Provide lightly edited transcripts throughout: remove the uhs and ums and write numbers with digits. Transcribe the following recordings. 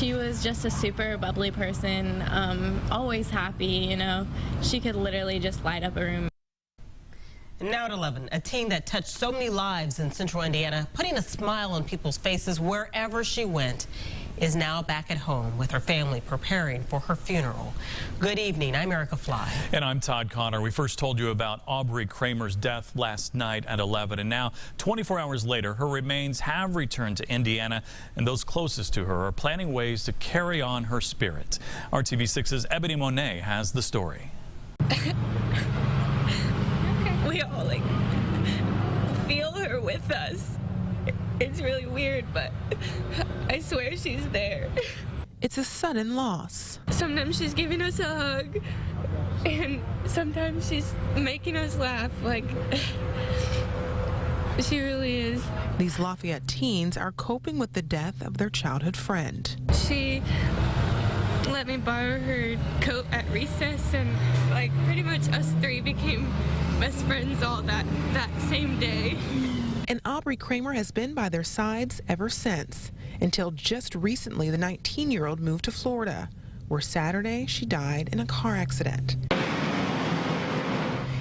She was just a super bubbly person, always happy, you know. She could literally just light up a room. And now at 11, a teen that touched so many lives in central Indiana, putting a smile on people's faces wherever she went, is now back at home with her family preparing for her funeral. Good evening, I'm Erica Fly. And I'm Todd Connor. We first told you about Aubree Kramer's death last night at 11, and now 24 hours later, her remains have returned to Indiana, and those closest to her are planning ways to carry on her spirit. RTV6's Ebony Monet has the story. We all feel her with us. It's really weird, but I swear she's there. It's a sudden loss. Sometimes she's giving us a hug, and sometimes she's making us laugh. She really is. These Lafayette teens are coping with the death of their childhood friend. She let me borrow her coat at recess, and pretty much us three became best friends all that same day. And Aubree Kramer has been by their sides ever since, until just recently the 19-year-old moved to Florida, where Saturday she died in a car accident.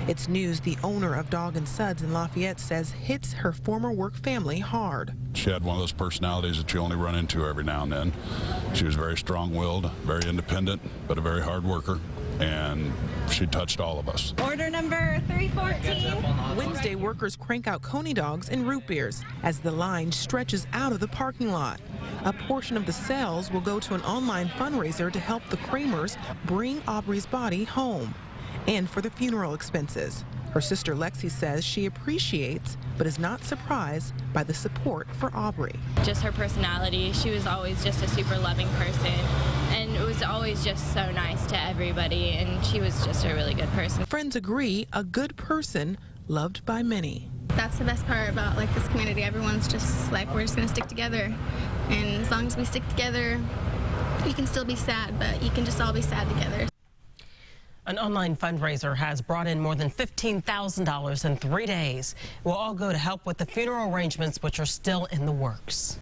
It's news the owner of Dog and Suds in Lafayette says hits her former work family hard. She had one of those personalities that you only run into every now and then. She was very strong-willed, very independent, but a very hard worker, and she touched all of us. Order number 314. Wednesday, workers crank out Coney dogs and root beers as the line stretches out of the parking lot. A portion of the sales will go to an online fundraiser to help the Kramers bring Aubree's body home, and for the funeral expenses. Her sister Lexi says she appreciates but is not surprised by the support for Aubree. Just her personality. She was always just a super loving person, and it was always just so nice to everybody, and she was just a really good person. Friends agree, a good person loved by many. That's the best part about this community. Everyone's just we're just gonna stick together, and as long as we stick together, you can still be sad, but you can just all be sad together. An online fundraiser has brought in more than $15,000 in 3 days. It will all go to help with the funeral arrangements, which are still in the works.